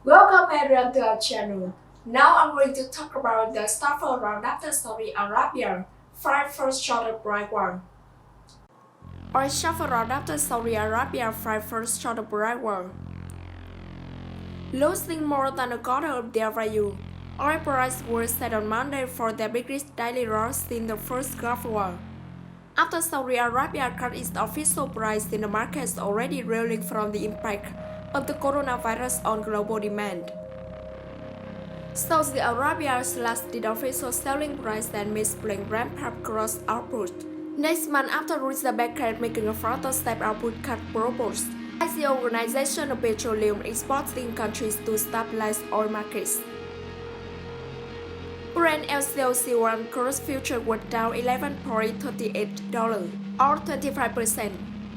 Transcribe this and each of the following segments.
Welcome everyone to our channel. Now I'm going to talk about the stuff around after Saudi Arabia, five first shorter bright war. Or stuff around after Saudi Arabia, five first shorter bright war. Losing more than a quarter of their value. Oil prices were set on Monday for their biggest daily loss since the first Gulf War. After Saudi Arabia cut its official price in the markets already reeling from the impact of the coronavirus on global demand. Saudi Arabia slashed the official selling price and missed playing ramp up gross output. Next month, after Russia began making a further step output cut proposed by the Organization of Petroleum Exporting Countries to stabilize oil markets. Brent LCOC1 crude future was down $11.38 or 25%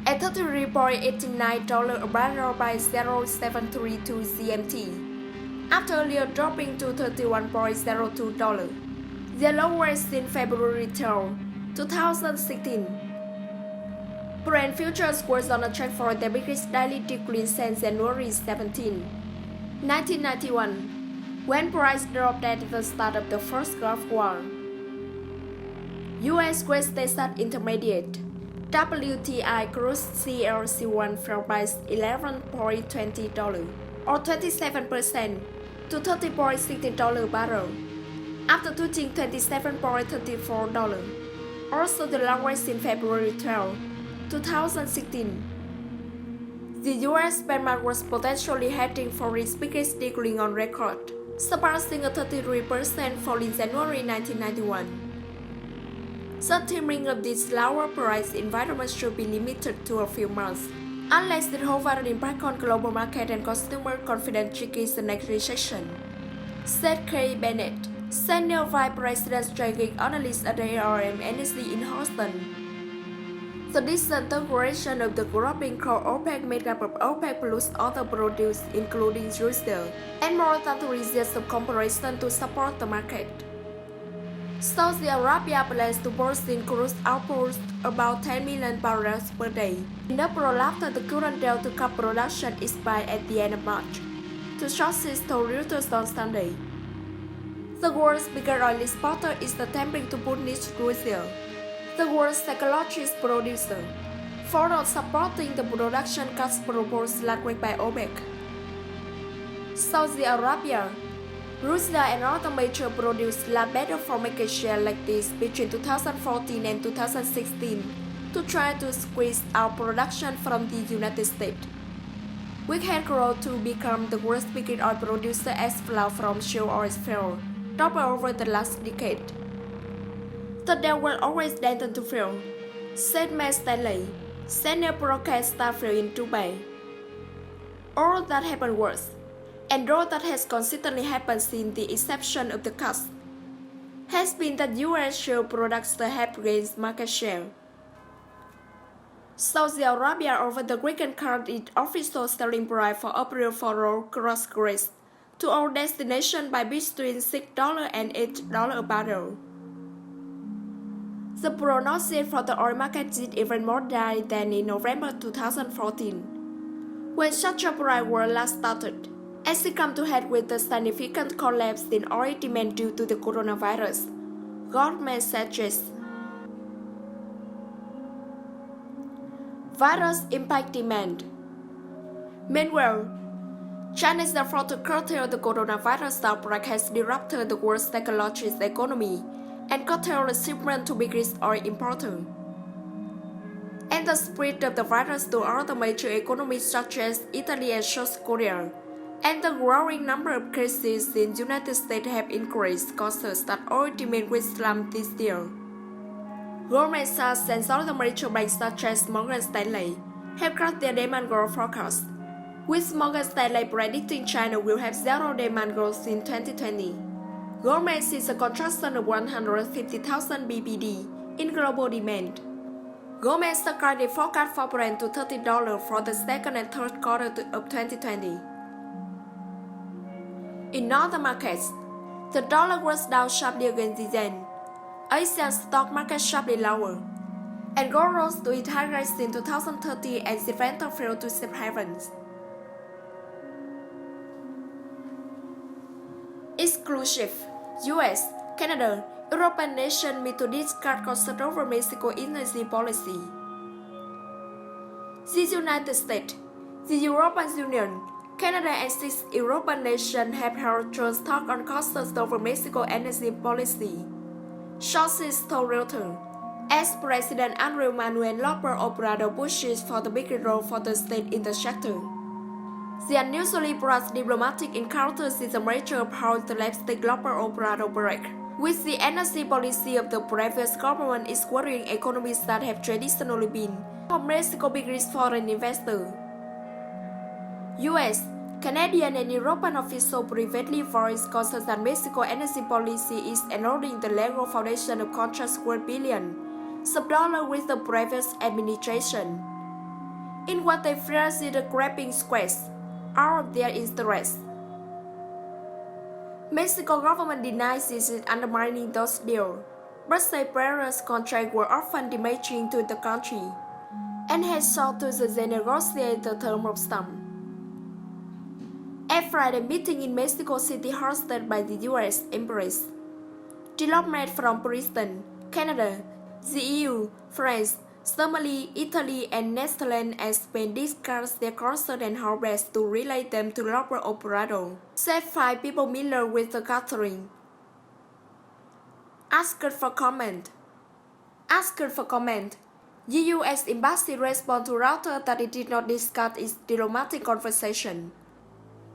at $33.89 a barrel by 0732 GMT. After earlier dropping to $31.02, the lowest since February 2016. Brent futures was on a track for the biggest daily decline since January 17, 1991, when price dropped at the start of the first Gulf War. U.S. West Texas Intermediate WTI crude CLC1 fell by $11.20 or 27% to $30.60 barrel, after touching $27.34, also the lowest in February 12, 2016. The US benchmark was potentially heading for its biggest decline on record, surpassing a 33% fall in January 1991. The timing of this lower price environment should be limited to a few months, unless it holds an impact on global market and consumer confidence triggers the next recession, said Kerry Bennett, Senior Vice President Strategic Analyst at ARM Energy in Houston. The disintegration of the growing core OPEC made up of OPEC plus other producers including Russia, and more than 3 years of comparison to support the market. Saudi Arabia plans to burst in crude output about 10 million barrels per day in April after the current deal to cut production expired at the end of March, two sources told Reuters on Sunday. The world's biggest oil exporter is attempting to punish Russia, the world's second-largest producer, for not supporting the production cuts proposed last week by OPEC. Saudi Arabia, Russia and other major producers led battle for market share like this between 2014 and 2016 to try to squeeze out production from the United States, which had grown to become the world's biggest oil producer as flow from shale oil fell, doubled over the last decade. The deal will always destined to fail, said Matt Stanley, senior broadcast staffer in Dubai. All that happened was, and all that has consistently happened since the inception of the cuts, has been that U.S. shale products have gained market share. Saudi Arabia over the weekend cut its official selling price for April for raw gross grades to all destinations by between $6 and $8 a barrel. The prognosis for the oil market is even more dire than in November 2014, when such a price war last started, as it came to head with a significant collapse in oil demand due to the coronavirus, government suggests. Virus impact demand. Meanwhile, China's effort to curtail the coronavirus outbreak has disrupted the world's second-largest economy and curtailed the shipment to biggest oil importer. And the spread of the virus to other major economies such as Italy and South Korea, and the growing number of cases in the United States have increased concerns that oil demand will slump this year. Goldman Sachs and other major banks such as Morgan Stanley have cut their demand growth forecast, with Morgan Stanley predicting China will have zero demand growth in 2020. Goldman sees a contraction of 150,000 BPD in global demand. Goldman cut the forecast for Brent to $30 for the second and third quarter of 2020. In other markets, the dollar was down sharply against the yen. Asian stock market sharply lower, and gold rose to its highest in 2030 as the rental failed to safe havens. Exclusive. US, Canada, European nations meet to discuss concern over Mexico energy policy. The United States, the European Union, Canada and 6 European nations have held joint talks on concerns over Mexico energy policy. Sources told Reuters, as President Andrés Manuel López Obrador pushes for the bigger role for the state in the sector. The unusually broad diplomatic encounters is a major part of the López Obrador break, with the energy policy of the previous government is worrying economies that have traditionally been of Mexico's biggest foreign investor. US, Canadian and European officials privately voiced concerns that Mexico's energy policy is eroding the legal foundation of contracts worth billions of dollars with the previous administration. In what they fear is the grabbing squeeze out of their interests. Mexico government denies it is undermining those deals, but say previous contracts were often damaging to the country, and has sought to renegotiate the term of some. A Friday meeting in Mexico City hosted by the US Embassy, diplomats from Britain, Canada, the EU, France, Germany, Italy, and Netherlands and Spain discussed their concerns and how best to relate them to López Obrador, said 5 people familiar with the gathering. Asked for comment. The US Embassy responded to Reuters that it did not discuss its diplomatic conversation.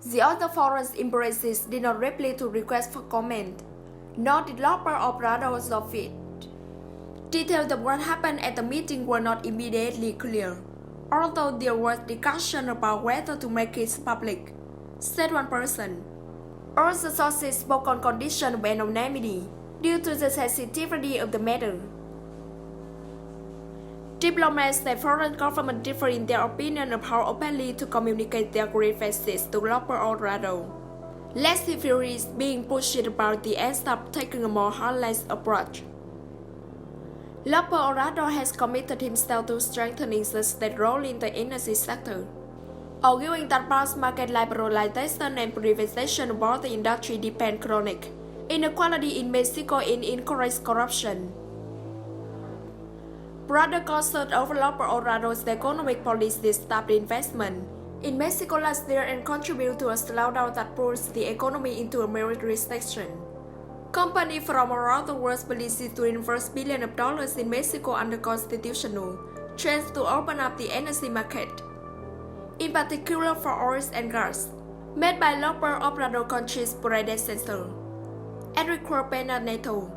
The other foreign embassies did not reply to requests for comment, nor did López Obrador's office. Details of what happened at the meeting were not immediately clear, although there was discussion about whether to make it public, said one person. All the sources spoke on condition of anonymity due to the sensitivity of the matter. Diplomats say foreign governments differ in their opinion of how openly to communicate their grievances to López Obrador. Less fury is being pushed about the ends of taking a more heartless approach. López Obrador has committed himself to strengthening the state role in the energy sector, arguing that both market liberalization and privatization of the industry depend chronic inequality in Mexico and encourage corruption. Broader concern over López Obrador's economic policy stopped investment in Mexico last year and contributed to a slowdown that pushed the economy into a mild recession. Companies from around the world believe to invest billions of dollars in Mexico under constitutional change to open up the energy market, in particular for oil and gas, made by López Obrador country's predecessor, Enrique Peña Nieto.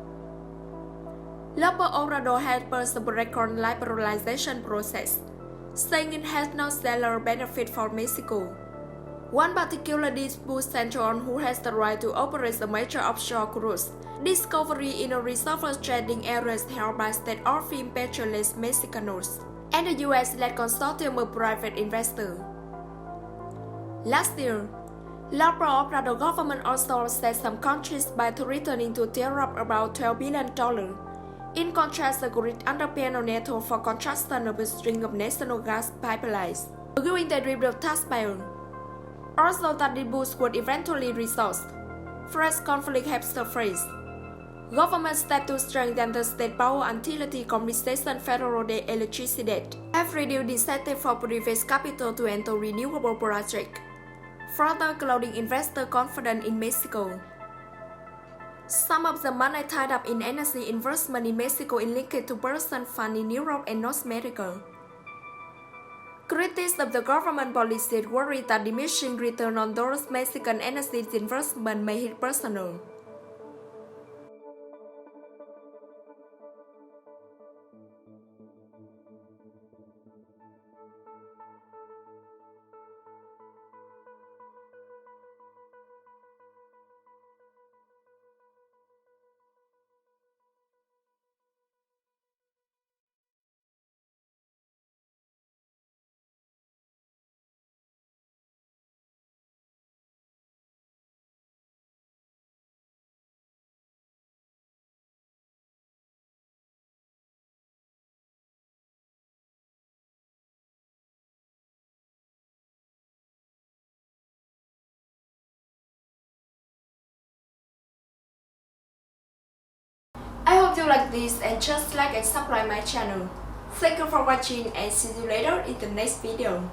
López Obrador has burst the record liberalization process, saying it has no stellar benefit for Mexico. One particular dispute centers on who has the right to operate a major offshore cruise discovery in a resource trading areas held by state-owned petroleum Mexicanos and the US-led consortium of private investors. Last year, López Obrador government also set some countries by to returning to tariff about $12 billion. In contrast, the grid under Peña Nieto for construction of a string of national gas pipelines, arguing the dream of taxpayers. Also that the boost would eventually resolve. Fresh conflict has surfaced. Government steps to strengthen the state power utility compensation federal de electricidad have reduced incentive for private capital to enter renewable projects, further clouding investor confidence in Mexico. Some of the money tied up in energy investment in Mexico is linked to person funds in Europe and North America. Critics of the government policy worry that diminishing return on those Mexican energy investment may hit personal. like this and just like and subscribe my channel. Thank you for watching and see you later in the next video.